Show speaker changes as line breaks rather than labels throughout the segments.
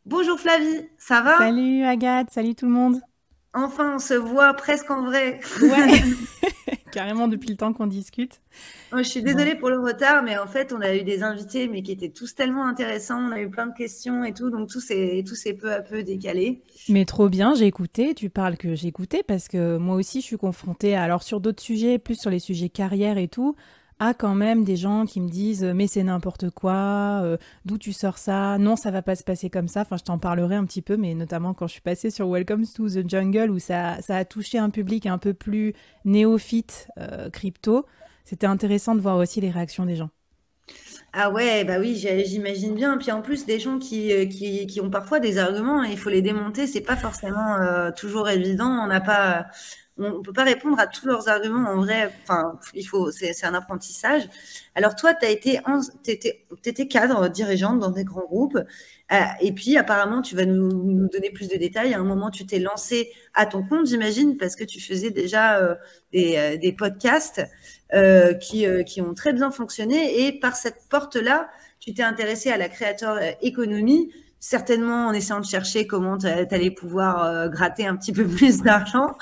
Bonjour Flavie, ça va?
Salut Agathe, salut tout le monde.
Enfin, on se voit presque en vrai.
Ouais, carrément depuis le temps qu'on discute.
Je suis
Bon,
désolée pour le retard, mais en fait, on a eu des invités, mais qui étaient tous tellement intéressants. On a eu plein de questions et tout, donc tout s'est peu à peu décalé.
mais trop bien, j'ai écouté, tu parles que j'ai écouté parce que moi aussi je suis confrontée, alors sur d'autres sujets, plus sur les sujets carrière et tout, à quand même des gens qui me disent mais c'est n'importe quoi, d'où tu sors ça, non ça va pas se passer comme ça, enfin je t'en parlerai un petit peu, mais notamment quand je suis passée sur Welcome to the Jungle où ça a touché un public un peu plus néophyte crypto, c'était intéressant de voir aussi les réactions des gens.
Ah ouais, bah oui, j'imagine bien. Puis en plus, des gens qui ont parfois des arguments, et il faut les démonter. C'est pas forcément toujours évident. On peut pas répondre à tous leurs arguments en vrai. Enfin, c'est un apprentissage. Alors toi, t'étais cadre, dirigeante dans des grands groupes. Et puis apparemment, tu vas nous donner plus de détails. À un moment, tu t'es lancé à ton compte, j'imagine, parce que tu faisais déjà des podcasts qui ont très bien fonctionné. Et par cette porte-là, tu t'es intéressé à la créateur économie, certainement en essayant de chercher comment tu allais pouvoir gratter un petit peu plus d'argent.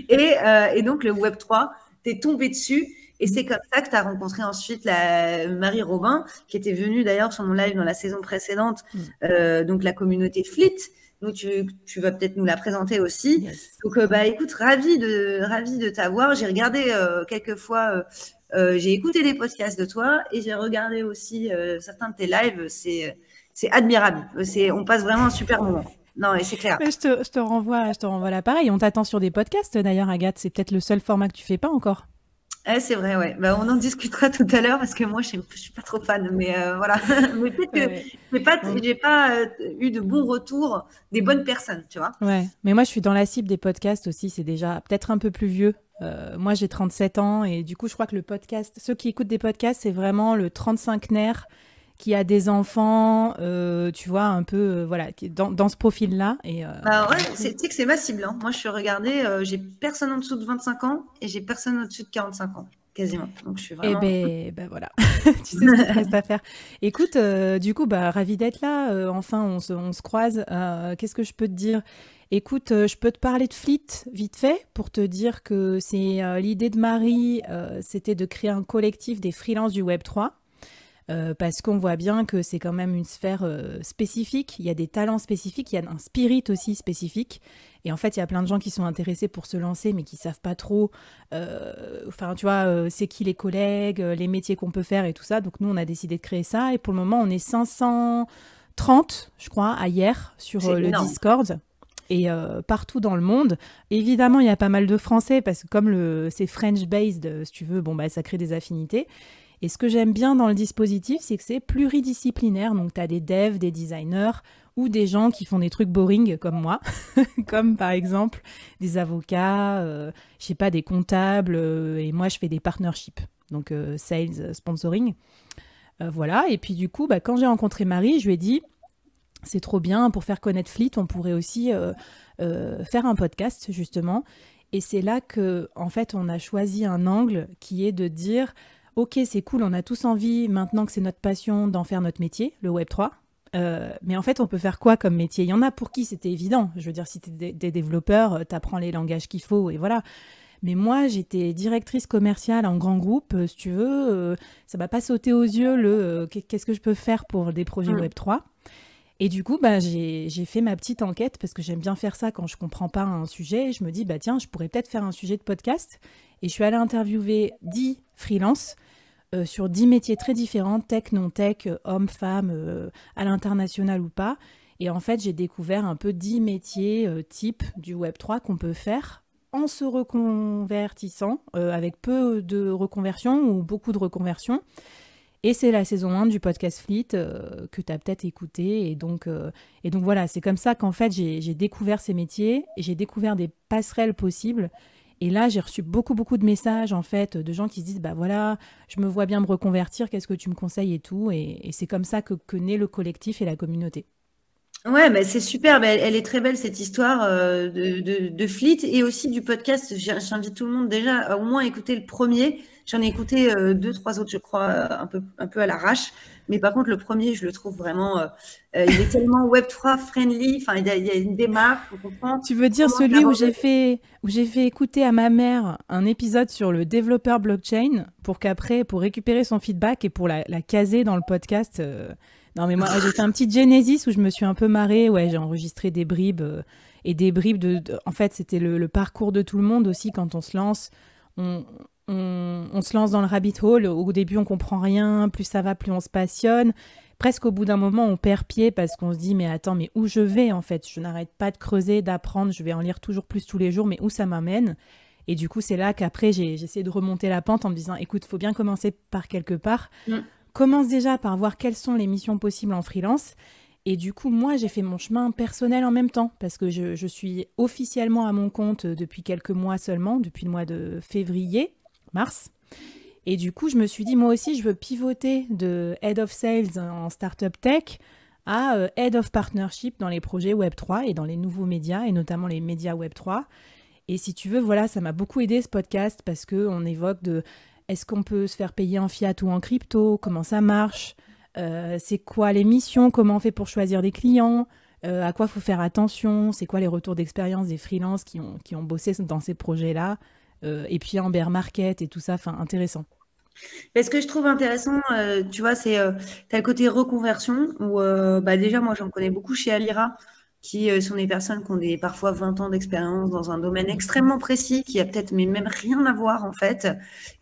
Et donc, le Web3, tu es tombé dessus. Et c'est comme ça que tu as rencontré ensuite Marie Robin, qui était venue d'ailleurs sur mon live dans la saison précédente,
Mm.
donc la communauté Fleet. Donc, tu vas peut-être nous la présenter aussi.
Yes.
Donc, bah, écoute, ravi de t'avoir. J'ai regardé quelques fois, j'ai écouté des podcasts de toi et j'ai regardé aussi certains de tes lives. C'est admirable. On passe vraiment un super moment. Non, et c'est clair.
Mais je te renvoie l'appareil. On t'attend sur des podcasts d'ailleurs, Agathe. C'est peut-être le seul format que tu fais pas encore.
C'est vrai, ouais. Bah, on en discutera tout à l'heure parce que moi, je suis pas trop fan. Mais voilà. Mais peut-être que
Ouais. Non.
j'ai pas eu de bons retours des bonnes personnes, tu vois.
Ouais. Mais moi, je suis dans la cible des podcasts aussi. C'est déjà peut-être un peu plus vieux. Moi, j'ai 37 ans et du coup, je crois que le podcast, ceux qui écoutent des podcasts, c'est vraiment le 35 nerf qui a des enfants, tu vois, un peu, voilà, qui est dans ce profil-là. Et
Bah ouais,
du coup,
tu sais que c'est ma cible, hein. Moi, je suis regardée, j'ai personne en dessous de 25 ans et j'ai personne au-dessus de 45 ans, quasiment. Donc, je suis
eh
vraiment.
ben voilà, tu sais ce qu'il te reste à faire. Écoute, du coup, bah, ravi d'être là. Enfin, on se croise. Qu'est-ce que je peux te dire? Écoute, je peux te parler de Fleet vite fait pour te dire que c'est l'idée de Marie, c'était de créer un collectif des freelances du Web3. Parce qu'on voit bien que c'est quand même une sphère spécifique, il y a des talents spécifiques, il y a un spirit aussi spécifique. Et en fait, il y a plein de gens qui sont intéressés pour se lancer, mais qui savent pas trop, enfin, tu vois, c'est qui les collègues, les métiers qu'on peut faire et tout ça. Donc nous, on a décidé de créer ça. Et pour le moment, on est 530, je crois, à hier, sur
C'est
le
énorme.
Discord. Et partout dans le monde. Évidemment, il y a pas mal de Français, parce que comme c'est French-based, si tu veux, bon, bah, ça crée des affinités. Et ce que j'aime bien dans le dispositif, c'est que c'est pluridisciplinaire. Donc, tu as des devs, des designers ou des gens qui font des trucs boring comme moi, comme par exemple des avocats, je sais pas, des comptables, et moi je fais des partnerships, donc sales, sponsoring. Voilà, et puis du coup, bah, quand j'ai rencontré Marie, je lui ai dit, c'est trop bien, pour faire connaître Fleet, on pourrait aussi faire un podcast, justement. Et c'est là que, en fait, on a choisi un angle qui est de dire, ok, c'est cool, on a tous envie, maintenant que c'est notre passion, d'en faire notre métier, le Web3. Mais en fait, on peut faire quoi comme métier? Il y en a pour qui c'était évident. Je veux dire, si tu es des développeurs, tu apprends les langages qu'il faut et voilà. Mais moi, j'étais directrice commerciale en grand groupe. Si tu veux, ça m'a pas sauté aux yeux qu'est-ce que je peux faire pour des projets
Mm.
Web3. Et du coup, bah, j'ai fait ma petite enquête parce que j'aime bien faire ça quand je comprends pas un sujet. Je me dis, bah tiens, je pourrais peut-être faire un sujet de podcast. Et je suis allée interviewer 10 freelances sur 10 métiers très différents, tech, non-tech, hommes, femmes, à l'international ou pas. Et en fait, j'ai découvert un peu 10 métiers type du Web3 qu'on peut faire en se reconvertissant, avec peu de reconversion ou beaucoup de reconversion. Et c'est la saison 1 du podcast Fleet que tu as peut-être écouté. Et donc voilà, c'est comme ça qu'en fait j'ai découvert ces métiers et j'ai découvert des passerelles possibles. Et là, j'ai reçu beaucoup, beaucoup de messages en fait de gens qui se disent bah voilà, je me vois bien me reconvertir, qu'est-ce que tu me conseilles et tout. Et c'est comme ça que naît le collectif et la communauté.
Ouais, mais c'est super. Mais elle est très belle cette histoire de Fleet et aussi du podcast. J'invite tout le monde déjà à au moins écouter le premier. J'en ai écouté 2-3 autres, je crois, un peu à l'arrache. Mais par contre, le premier, je le trouve vraiment, il est tellement Web3 friendly. Enfin, il y a une démarche, on comprend
Tu veux dire
comment
celui où
l'aborder.
j'ai fait écouter à ma mère un épisode sur le développeur blockchain pour qu'après, pour récupérer son feedback et pour la caser dans le podcast. Non, mais moi, j'ai fait un petit Genesis où je me suis un peu marrée. Ouais, j'ai enregistré des bribes et des bribes En fait, c'était le parcours de tout le monde aussi quand on se lance. On, on se lance dans le rabbit hole. Au début, on comprend rien. Plus ça va, plus on se passionne. Presque au bout d'un moment, on perd pied parce qu'on se dit mais attends, mais où je vais en fait? Je n'arrête pas de creuser, d'apprendre, je vais en lire toujours plus tous les jours, mais où ça m'amène? Et du coup, c'est là qu'après, j'ai essayé de remonter la pente en me disant écoute, faut bien commencer par quelque part.
Mm.
Commence déjà par voir quelles sont les missions possibles en freelance. Et du coup, moi, j'ai fait mon chemin personnel en même temps parce que je suis officiellement à mon compte depuis quelques mois seulement, depuis le mois de février, mars. Et du coup, je me suis dit, moi aussi, je veux pivoter de Head of Sales en Startup Tech à Head of Partnership dans les projets Web3 et dans les nouveaux médias, et notamment les médias Web3. Et si tu veux, voilà, ça m'a beaucoup aidé ce podcast parce qu'on évoque de est-ce qu'on peut se faire payer en fiat ou en crypto, comment ça marche, c'est quoi les missions, comment on fait pour choisir des clients, à quoi il faut faire attention, c'est quoi les retours d'expérience des freelances qui ont bossé dans ces projets-là, et puis en bear market et tout ça, enfin intéressant.
Mais ce que je trouve intéressant, tu vois, c'est tu as le côté reconversion où bah, déjà, moi, j'en connais beaucoup chez Alira, qui sont des personnes qui ont parfois 20 ans d'expérience dans un domaine extrêmement précis, qui a peut-être mais même rien à voir en fait.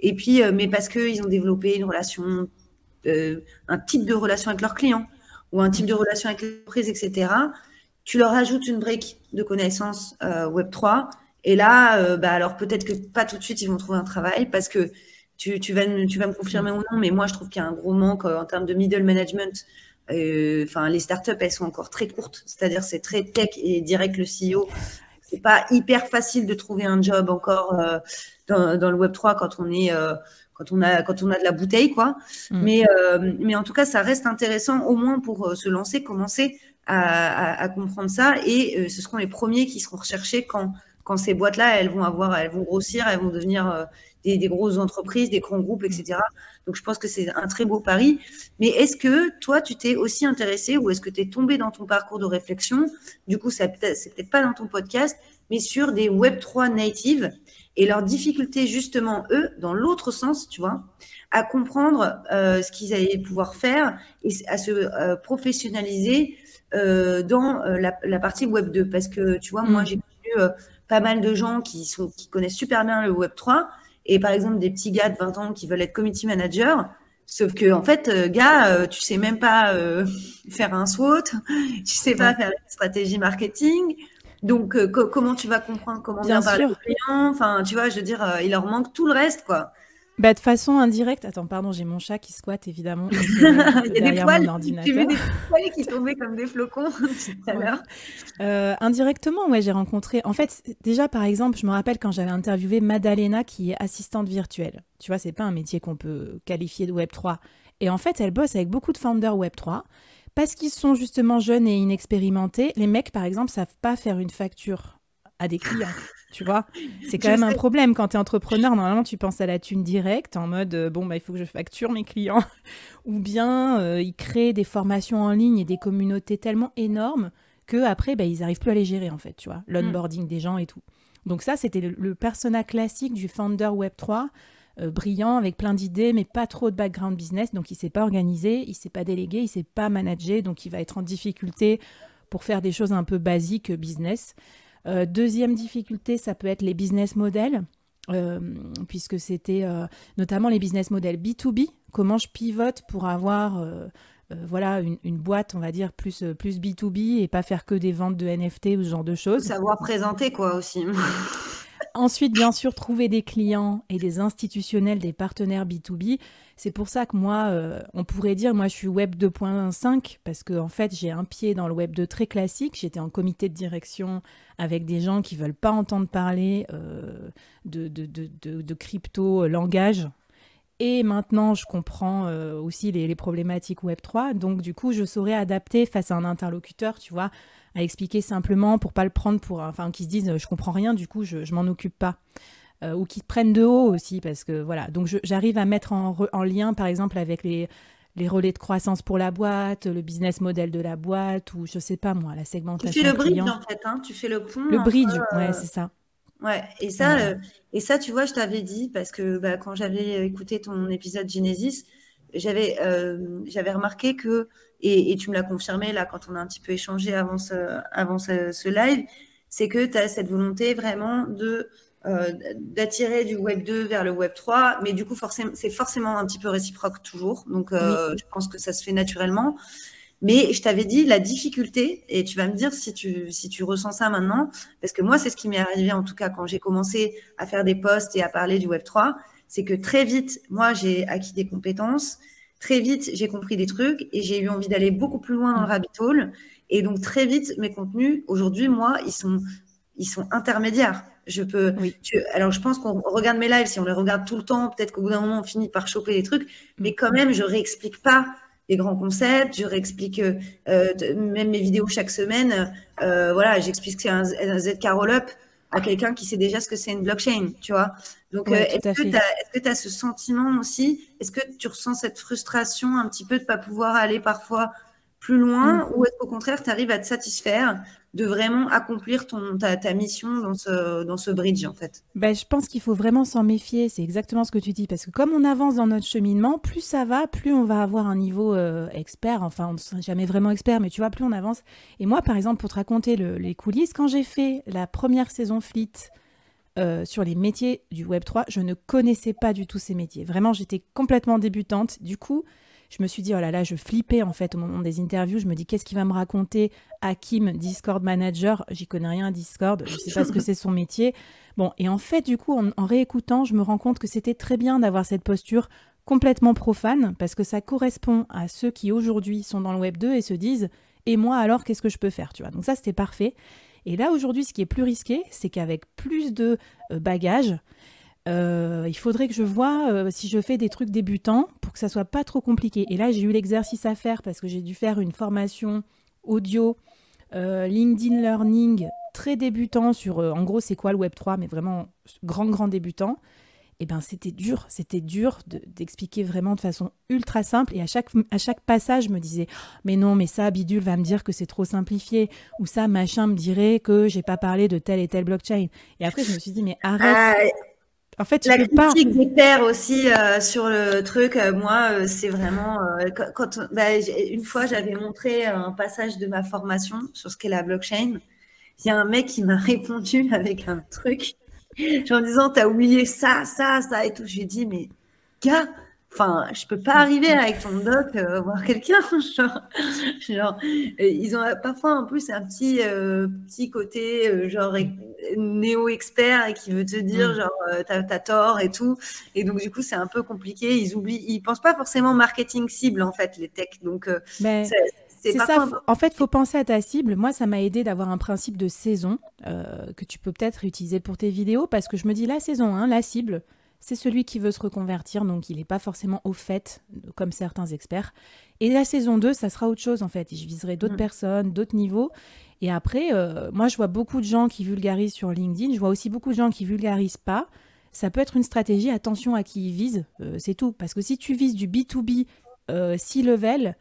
Et puis, mais parce qu'ils ont développé une relation, un type de relation avec leurs clients ou un type de relation avec l'entreprise, etc. Tu leur ajoutes une brique de connaissances Web3. Et là, bah, alors peut-être que pas tout de suite, ils vont trouver un travail parce que tu vas me confirmer ou non, mais moi, je trouve qu'il y a un gros manque en termes de middle management. Enfin, les startups, elles sont encore très courtes. C'est-à-dire, c'est très tech et direct le CEO. C'est pas hyper facile de trouver un job encore dans le Web3 quand on est quand on a de la bouteille, quoi. Mais en tout cas, ça reste intéressant au moins pour se lancer, commencer à comprendre ça. Et ce seront les premiers qui seront recherchés quand ces boîtes-là, elles vont grossir, elles vont devenir des grosses entreprises, des grands groupes, etc. Donc, je pense que c'est un très beau pari. Mais est-ce que toi, tu t'es aussi intéressé ou est-ce que tu es tombé dans ton parcours de réflexion? Du coup, c'est peut-être pas dans ton podcast, mais sur des Web3 natives et leurs difficultés, justement, eux, dans l'autre sens, tu vois, à comprendre ce qu'ils allaient pouvoir faire et à se professionnaliser dans la partie Web 2. Parce que, tu vois, moi, j'ai connu pas mal de gens qui connaissent super bien le Web 3 et par exemple des petits gars de 20 ans qui veulent être community manager. Sauf que, en fait, gars, tu sais même pas faire un SWOT, tu sais pas faire une stratégie marketing. Donc, comment tu vas comprendre comment bien parler aux clients? Enfin, tu vois, je veux dire, il leur manque tout le reste, quoi.
Bah, de façon indirecte. Attends, pardon, j'ai mon chat qui squatte, évidemment.
Il y a des poils, j'ai vu des
poils
qui tombaient comme des flocons tout à l'heure.
Indirectement, ouais, j'ai rencontré... En fait, déjà, par exemple, je me rappelle quand j'avais interviewé Madalena, qui est assistante virtuelle. Tu vois, c'est pas un métier qu'on peut qualifier de Web3. Et en fait, elle bosse avec beaucoup de founders Web3. Parce qu'ils sont justement jeunes et inexpérimentés. Les mecs, par exemple, savent pas faire une facture à des clients. Tu vois, c'est quand même un problème quand tu es entrepreneur. Normalement, tu penses à la thune directe en mode bon, bah, il faut que je facture mes clients. Ou bien ils créent des formations en ligne et des communautés tellement énormes qu'après, bah, ils n'arrivent plus à les gérer, en fait, tu vois, l'onboarding des gens et tout. Donc ça, c'était le persona classique du founder Web3, brillant, avec plein d'idées, mais pas trop de background business. Donc il ne s'est pas organisé, il ne s'est pas délégué, il ne s'est pas managé. Donc il va être en difficulté pour faire des choses un peu basiques business. Deuxième difficulté, ça peut être les business models, puisque c'était notamment les business models B2B. Comment je pivote pour avoir voilà, une boîte, on va dire, plus B2B et pas faire que des ventes de NFT ou ce genre de choses.
Faut savoir présenter, quoi, aussi.
Ensuite, bien sûr, trouver des clients et des institutionnels, des partenaires B2B. C'est pour ça que moi, on pourrait dire, moi, je suis Web 2.5 parce que en fait, j'ai un pied dans le Web 2 très classique. J'étais en comité de direction avec des gens qui veulent pas entendre parler de crypto langage. Et maintenant, je comprends aussi les problématiques Web 3. Donc, du coup, je saurais adapter face à un interlocuteur, tu vois, à expliquer simplement pour pas le prendre pour... Enfin, qu'ils se disent, je comprends rien, du coup, je m'en occupe pas. ou qui te prennent de haut aussi, parce que voilà. Donc j'arrive à mettre en lien, par exemple, avec les relais de croissance pour la boîte, le business model de la boîte, ou je sais pas moi, la
Tu fais
segmentation
le bridge
client.
en fait, hein, tu fais le pont
Le
entre.
bridge, ouais, c'est ça.
Ouais,
Euh,
et ça, tu vois, je t'avais dit, parce que bah, quand j'avais écouté ton épisode Genesis, j'avais remarqué que, et tu me l'as confirmé là quand on a un petit peu échangé avant ce live, c'est que tu as cette volonté vraiment d'attirer du Web 2 vers le Web 3, mais du coup, c'est forcément un petit peu réciproque toujours. Donc,
oui,
je pense que ça se fait naturellement. Mais je t'avais dit la difficulté, et tu vas me dire si tu ressens ça maintenant, parce que moi, c'est ce qui m'est arrivé en tout cas quand j'ai commencé à faire des posts et à parler du Web3, c'est que très vite, moi, j'ai acquis des compétences, très vite, j'ai compris des trucs et j'ai eu envie d'aller beaucoup plus loin dans le rabbit hole. Et donc, très vite, mes contenus, aujourd'hui, moi, ils sont intermédiaires.
oui.
Alors, je pense qu'on regarde mes lives, si on les regarde tout le temps, peut-être qu'au bout d'un moment, on finit par choper des trucs, mais quand même, je réexplique pas les grands concepts, je réexplique même mes vidéos chaque semaine. Voilà, j'explique que c'est un ZK Rollup à quelqu'un qui sait déjà ce que c'est une blockchain, tu vois. Donc,
Ouais, tout à fait.
est-ce que tu as ce sentiment aussi? Est-ce que tu ressens cette frustration un petit peu de ne pas pouvoir aller parfois plus
Mm.
loin, ou est-ce qu'au contraire, tu arrives à te satisfaire de vraiment accomplir ta mission dans ce bridge, en fait?
Ben, je pense qu'il faut vraiment s'en méfier, c'est exactement ce que tu dis, parce que comme on avance dans notre cheminement, plus ça va, plus on va avoir un niveau expert, enfin on ne sera jamais vraiment expert, mais tu vois, plus on avance. Et moi, par exemple, pour te raconter les coulisses, quand j'ai fait la première saison Fleet sur les métiers du Web3, je ne connaissais pas du tout ces métiers. Vraiment, j'étais complètement débutante. Du coup, je me suis dit, oh là là, je flippais en fait au moment des interviews. Je me dis, qu'est-ce qu'il va me raconter Hakim, Discord Manager? J'y connais rien à Discord, je ne sais pas ce que c'est son métier. Bon, et en fait, du coup, en réécoutant, je me rends compte que c'était très bien d'avoir cette posture complètement profane, parce que ça correspond à ceux qui aujourd'hui sont dans le Web 2 et se disent, et moi alors, qu'est-ce que je peux faire, tu vois? Donc ça, c'était parfait. Et là, aujourd'hui, ce qui est plus risqué, c'est qu'avec plus de bagages, il faudrait que je vois si je fais des trucs débutants pour que ça soit pas trop compliqué. Et là, j'ai eu l'exercice à faire parce que j'ai dû faire une formation audio, LinkedIn Learning, très débutant sur, en gros, c'est quoi le Web3, mais vraiment grand débutant. Et ben c'était dur d'expliquer vraiment de façon ultra simple. Et à chaque passage, je me disais, mais non, mais ça, Bidule va me dire que c'est trop simplifié, ou ça, machin me dirait que j'ai pas parlé de telle et telle blockchain. Et après, je me suis dit, mais arrête. En fait, tu
La
peux pas.
critique des pairs aussi sur le truc, moi, c'est vraiment une fois j'avais montré un passage de ma formation sur ce qu'est la blockchain. Il y a un mec qui m'a répondu avec un truc, en disant t'as oublié ça et tout. J'ai dit mais gars, enfin je peux pas arriver avec ton doc voir quelqu'un genre ils ont parfois en plus un petit côté genre néo-expert et qui veut te dire genre t'as tort et tout, et donc du coup c'est un peu compliqué, ils pensent pas forcément marketing cible en fait les techs, donc
Mais
c'est
c'est ça.
parfois
En fait, il faut penser à ta cible. Moi, ça m'a aidé d'avoir un principe de saison que tu peux peut-être utiliser pour tes vidéos, parce que je me dis la saison 1, la cible, c'est celui qui veut se reconvertir, donc il n'est pas forcément au fait, comme certains experts. Et la saison 2, ça sera autre chose en fait. Et je viserai d'autres personnes, d'autres niveaux. Et après, moi, je vois beaucoup de gens qui vulgarisent sur LinkedIn. Je vois aussi beaucoup de gens qui vulgarisent pas. Ça peut être une stratégie. Attention à qui ils visent, c'est tout. Parce que si tu vises du B2B C-level,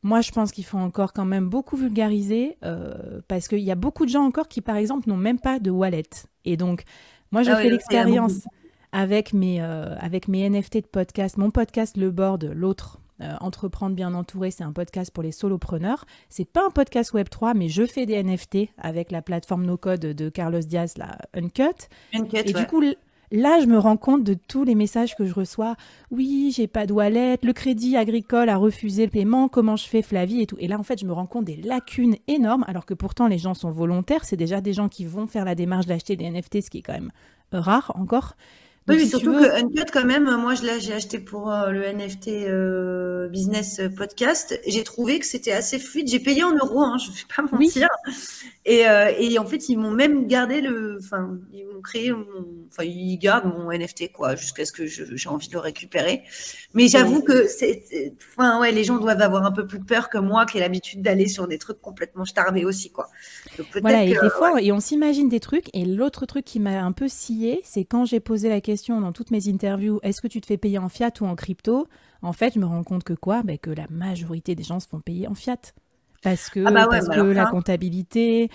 moi, je pense qu'il faut encore quand même beaucoup vulgariser parce qu'il y a beaucoup de gens encore qui, par exemple, n'ont même pas de wallet. Et donc, moi, je fais l'expérience avec mes NFT de podcast. Mon podcast Le Board, l'autre, Entreprendre bien entouré, c'est un podcast pour les solopreneurs. C'est pas un podcast Web3, mais je fais des NFT avec la plateforme No Code de Carlos Diaz, la Uncut. Et du coup, là, je me rends compte de tous les messages que je reçois. Oui, j'ai pas de wallet, le Crédit Agricole a refusé le paiement, comment je fais, Flavie et tout. Et là, en fait, je me rends compte des lacunes énormes, alors que pourtant, les gens sont volontaires. C'est déjà des gens qui vont faire la démarche d'acheter des NFT, ce qui est quand même rare encore.
Oui,
Donc
mais
si tu
surtout
veux,
que Uncut, quand même, moi, j'ai acheté pour le NFT Business Podcast. J'ai trouvé que c'était assez fluide. J'ai payé en euros, hein, je ne vais pas
oui,
mentir. Et en fait, ils m'ont même gardé enfin, ils m'ont créé enfin, ils gardent mon NFT, quoi, jusqu'à ce que j'ai envie de le récupérer. Mais j'avoue que enfin, ouais, les gens doivent avoir un peu plus peur que moi, qui ai l'habitude d'aller sur des trucs complètement starbés aussi, quoi. Donc
voilà,
peut-être que,
et des fois,
ouais.
et on s'imagine des trucs, et l'autre truc qui m'a un peu scié, c'est quand j'ai posé la question dans toutes mes interviews, est-ce que tu te fais payer en fiat ou en crypto? En fait, je me rends compte que quoi? Ben, que la majorité des gens se font payer en fiat.
Ah bah ouais,
Parce
mais
que
alors
la
ça,
comptabilité,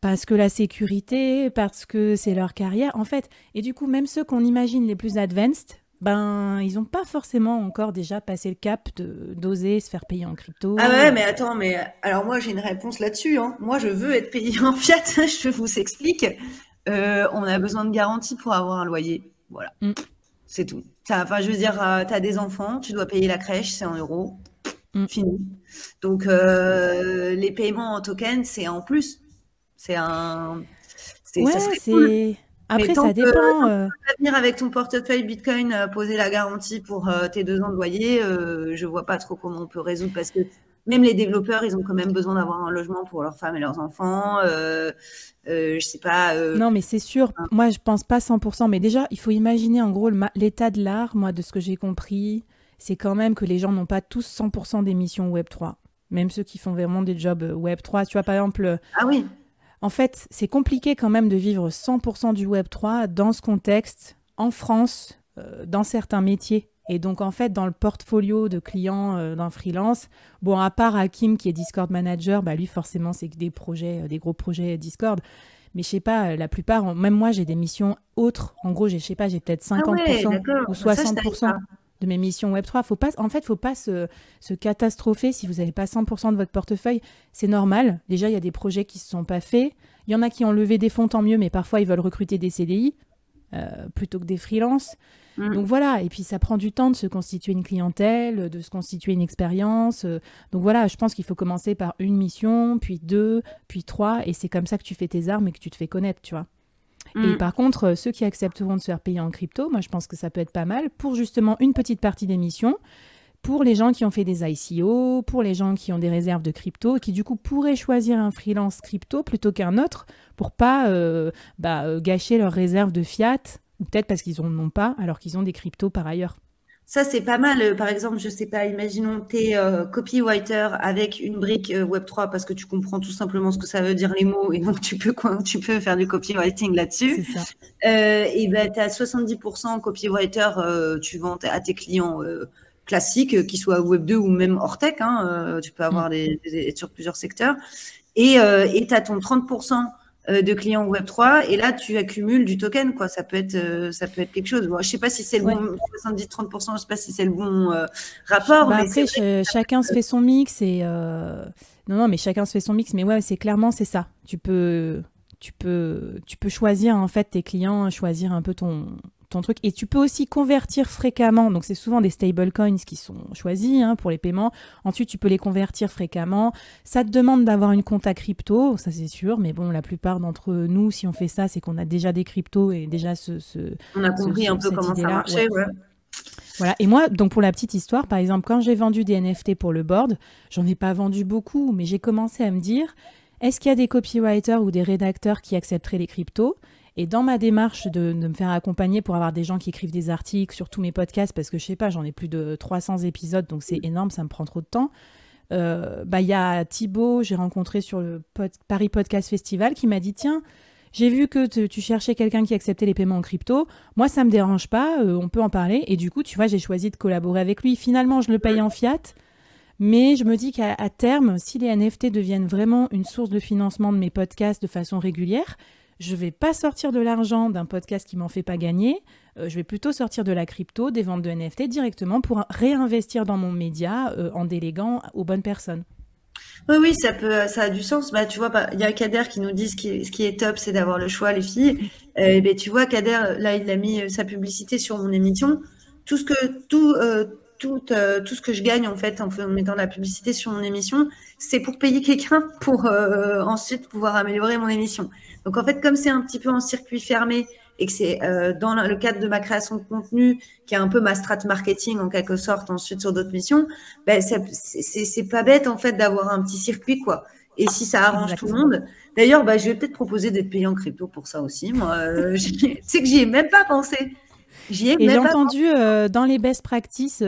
parce que la sécurité, parce que c'est leur carrière, en fait. Et du coup, même ceux qu'on imagine les plus advanced, ben, ils n'ont pas forcément encore déjà passé le cap d'oser se faire payer en
ah
crypto.
ouais, mais attends, mais alors moi j'ai une réponse là-dessus, hein. Moi je veux être payé en fiat, je vous explique. On a besoin de garantie pour avoir un loyer. Voilà,
Mm,
c'est tout. Enfin, je veux dire, tu as des enfants, tu dois payer la crèche, c'est en euros,
mm.
fini. Donc les paiements en token, c'est en plus. C'est un, ça
Ouais,
serait cool.
c'est...
Mais
Après,
tant
ça
que
dépend.
tu vas venir avec ton portefeuille Bitcoin, poser la garantie pour tes 2 ans de loyer, je vois pas trop comment on peut résoudre parce que même les développeurs, ils ont quand même besoin d'avoir un logement pour leurs femmes et leurs enfants. Je sais pas.
Non, mais c'est sûr, moi je pense pas 100%, mais déjà, il faut imaginer en gros l'état de l'art, moi de ce que j'ai compris, c'est quand même que les gens n'ont pas tous 100% d'émissions Web3. Même ceux qui font vraiment des jobs Web3. Tu vois, par exemple,
Ah oui,
en fait, c'est compliqué quand même de vivre 100% du Web3 dans ce contexte, en France, dans certains métiers. Et donc, en fait, dans le portfolio de clients d'un freelance, bon, à part Hakim qui est Discord Manager, bah lui, forcément, c'est que des projets, des gros projets Discord. Mais je sais pas, la plupart, même moi, j'ai des missions autres. En gros, je sais pas, j'ai peut-être
ah ouais,
50%
d'accord.
ou
Ça, je savais
60%
pas.
de mes missions Web3. Faut pas, en fait, faut pas se catastropher si vous n'avez pas 100% de votre portefeuille. C'est normal. Déjà, il y a des projets qui ne se sont pas faits. Il y en a qui ont levé des fonds, tant mieux, mais parfois, ils veulent recruter des CDI plutôt que des freelances. Donc
Mm.
voilà, et puis ça prend du temps de se constituer une clientèle, de se constituer une expérience. Donc voilà, je pense qu'il faut commencer par une mission, puis deux, puis trois, et c'est comme ça que tu fais tes armes et que tu te fais connaître, tu vois. Et
Mm.
par contre, ceux qui accepteront de se faire payer en crypto, moi je pense que ça peut être pas mal pour justement une petite partie des missions, pour les gens qui ont fait des ICO, pour les gens qui ont des réserves de crypto, et qui du coup pourraient choisir un freelance crypto plutôt qu'un autre pour pas gâcher leurs réserves de fiat, ou peut-être parce qu'ils n'en ont pas alors qu'ils ont des cryptos par ailleurs.
Ça, c'est pas mal. Par exemple, je sais pas, imaginons tu es copywriter avec une brique Web3 parce que tu comprends tout simplement ce que ça veut dire les mots et donc tu peux faire du copywriting
C'est
là-dessus.
ça.
Et ben, tu as 70% copywriter, tu vends à tes clients classiques, qu'ils soient Web2 ou même hors tech. Hein, tu peux
Mm.
avoir sur plusieurs secteurs. Et tu as ton 30% de clients Web3 et là tu accumules du token, quoi. Ça peut être quelque chose. Bon, je sais pas si c'est le
Ouais.
bon 70-30%, je sais pas si c'est le bon rapport,
Bah
mais c'est
après,
vrai.
chacun se fait son mix et non, non, mais chacun se fait son mix. Mais ouais, c'est clairement c'est ça. Tu peux choisir en fait tes clients, choisir un peu ton truc. Et tu peux aussi convertir fréquemment. Donc c'est souvent des stablecoins qui sont choisis hein, pour les paiements. Ensuite, tu peux les convertir fréquemment. Ça te demande d'avoir une compta crypto, ça c'est sûr. Mais bon, la plupart d'entre nous, si on fait ça, c'est qu'on a déjà des cryptos et déjà
On a compris un peu
cette
comment ça
idée-là. Ouais.
marchait, ouais.
Voilà. Et moi, donc pour la petite histoire, par exemple, quand j'ai vendu des NFT pour le board, j'en ai pas vendu beaucoup, mais j'ai commencé à me dire, est-ce qu'il y a des copywriters ou des rédacteurs qui accepteraient les cryptos? Et dans ma démarche de me faire accompagner pour avoir des gens qui écrivent des articles sur tous mes podcasts, parce que je sais pas, j'en ai plus de 300 épisodes, donc c'est énorme, ça me prend trop de temps. Il y a Thibaut, j'ai rencontré sur le Paris Podcast Festival, qui m'a dit, tiens, j'ai vu que tu cherchais quelqu'un qui acceptait les paiements en crypto. Moi, ça me dérange pas, on peut en parler. Et du coup, tu vois, j'ai choisi de collaborer avec lui. Finalement, je le paye en fiat, mais je me dis qu'à terme, si les NFT deviennent vraiment une source de financement de mes podcasts de façon régulière, je vais pas sortir de l'argent d'un podcast qui m'en fait pas gagner. Je vais plutôt sortir de la crypto, des ventes de NFT directement pour réinvestir dans mon média en déléguant aux bonnes personnes.
Oui, oui, ça a du sens. Bah, tu vois, il y a Kader qui nous dit ce qui est top, c'est d'avoir le choix, les filles. Ben, tu vois, Kader, là, il a mis sa publicité sur mon émission. Tout ce que, tout ce que je gagne, en fait, en mettant la publicité sur mon émission, c'est pour payer quelqu'un pour ensuite pouvoir améliorer mon émission. Donc, en fait, comme c'est un petit peu en circuit fermé et que c'est dans le cadre de ma création de contenu, qui est un peu ma strat marketing en quelque sorte, ensuite sur d'autres missions, ben, c'est pas bête en fait d'avoir un petit circuit, quoi. Et si ça arrange tout le monde, d'ailleurs, bah, je vais peut-être proposer d'être payé en crypto pour ça aussi. Moi, tu sais que j'y ai même pas pensé.
Et j'ai entendu dans les best practices,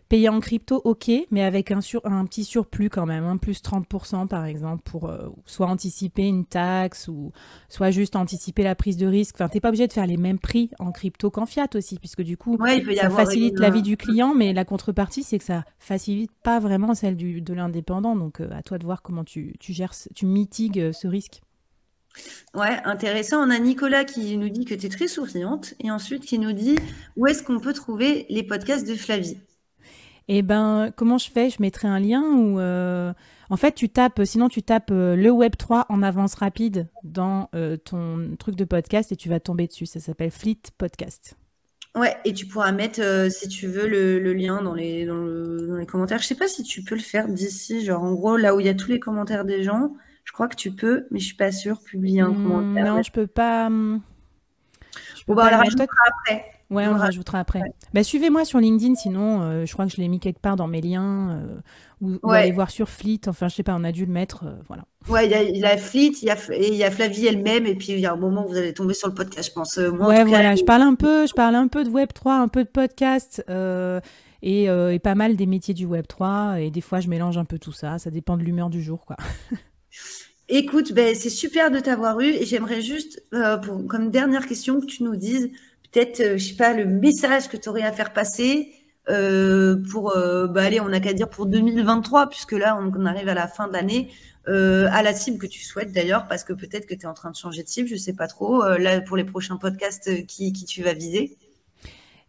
payer en crypto, ok, mais avec un petit surplus quand même, plus 30% par exemple, pour soit anticiper une taxe ou soit juste anticiper la prise de risque. Enfin, tu n'es pas obligé de faire les mêmes prix en crypto qu'en fiat aussi, puisque du coup, ça facilite la vie du client, mais la contrepartie, c'est que ça facilite pas vraiment celle de l'indépendant. Donc, à toi de voir comment tu gères, tu mitigues ce risque.
Ouais, intéressant. On a Nicolas qui nous dit que tu es très souriante et ensuite qui nous dit où est-ce qu'on peut trouver les podcasts de Flavie.
Eh ben, comment je fais? Je mettrai un lien ou en fait, tu tapes le Web3 en avance rapide dans ton truc de podcast et tu vas tomber dessus. Ça s'appelle Fleet Podcast.
Ouais, et tu pourras mettre, si tu veux, le lien dans les commentaires. Je sais pas si tu peux le faire d'ici, genre en gros, là où il y a tous les commentaires des gens. Je crois que tu peux, mais je suis pas sûre, publier un commentaire.
Non, je peux pas.
Bon, bah, on le rajoutera après.
Ouais, on le rajoutera après. Ouais. Bah, suivez-moi sur LinkedIn, sinon, je crois que je l'ai mis quelque part dans mes liens, ou allez voir sur Fleet. Enfin, je sais pas, on a dû le mettre, voilà.
Ouais, il y a Fleet, il y a Flavie elle-même, et puis il y a un moment où vous allez tomber sur le podcast, je pense.
Moi, ouais, voilà, je parle un peu de Web3, un peu de podcast, et pas mal des métiers du Web3, et des fois, je mélange un peu tout ça. Ça dépend de l'humeur du jour, quoi.
Écoute, ben, c'est super de t'avoir eu, et j'aimerais juste, comme dernière question, que tu nous dises peut-être, je sais pas, le message que tu aurais à faire passer pour, allez, on n'a qu'à dire pour 2023, puisque là, on arrive à la fin de l'année, à la cible que tu souhaites d'ailleurs, parce que peut-être que tu es en train de changer de cible, je sais pas trop, là, pour les prochains podcasts, qui tu vas viser.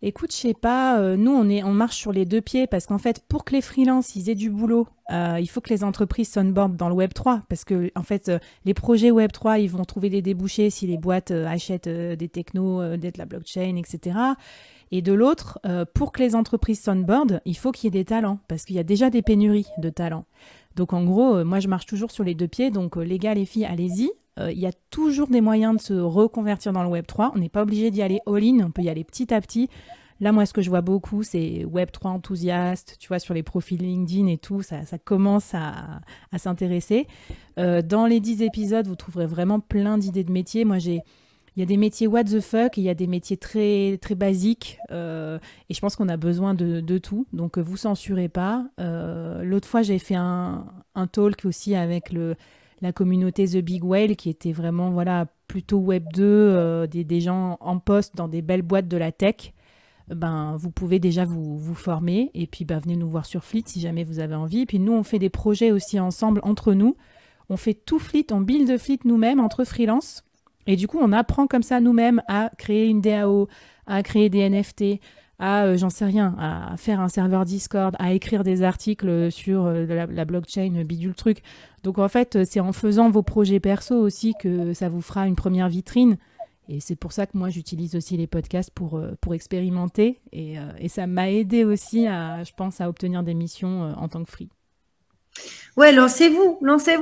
Écoute, je sais pas, nous on marche sur les deux pieds parce qu'en fait, pour que les freelances ils aient du boulot, il faut que les entreprises s'onboardent dans le Web3 parce que en fait, les projets Web3 ils vont trouver des débouchés si les boîtes achètent des technos, de la blockchain, etc. Et de l'autre, pour que les entreprises s'onboardent, il faut qu'il y ait des talents parce qu'il y a déjà des pénuries de talents. Donc en gros, moi je marche toujours sur les deux pieds, donc les gars, les filles, allez-y. Il y a toujours des moyens de se reconvertir dans le Web3. On n'est pas obligé d'y aller all-in, on peut y aller petit à petit. Là, moi, ce que je vois beaucoup, c'est Web3 enthousiaste, tu vois, sur les profils LinkedIn et tout, ça commence à s'intéresser. Dans les 10 épisodes, vous trouverez vraiment plein d'idées de métiers. Moi, il y a des métiers what the fuck et il y a des métiers très, très basiques. Et je pense qu'on a besoin de tout. Donc, vous censurez pas. L'autre fois, j'ai fait un talk aussi avec la communauté The Big Whale qui était vraiment plutôt Web 2, des gens en poste dans des belles boîtes de la tech. Vous pouvez déjà vous former et puis venez nous voir sur Fleet si jamais vous avez envie. Et puis nous, on fait des projets aussi ensemble entre nous. On fait tout Fleet, on build Fleet nous-mêmes entre freelance. Et du coup, on apprend comme ça nous-mêmes à créer une DAO, à créer des NFT, à, j'en sais rien, à faire un serveur Discord, à écrire des articles sur la blockchain, bidule truc. Donc en fait, c'est en faisant vos projets perso aussi que ça vous fera une première vitrine. Et c'est pour ça que moi, j'utilise aussi les podcasts pour expérimenter. Et ça m'a aidé aussi, je pense, à obtenir des missions en tant que free.
Ouais, lancez-vous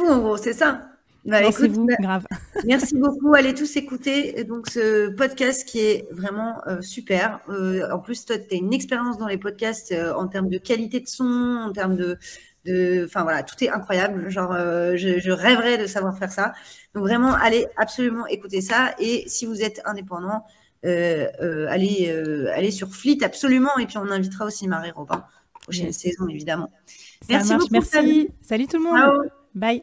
en gros, c'est ça.
Lancez-vous, grave.
Merci beaucoup. Allez tous écouter donc, ce podcast qui est vraiment super. En plus, toi, tu as une expérience dans les podcasts en termes de qualité de son, en termes de enfin voilà, tout est incroyable. Genre, je rêverais de savoir faire ça. Donc vraiment, allez absolument écouter ça. Et si vous êtes indépendant, allez sur Fleet absolument. Et puis on invitera aussi Marie-Robin prochaine saison évidemment.
Merci beaucoup. Merci. Salut tout le monde.
Ciao.
Bye.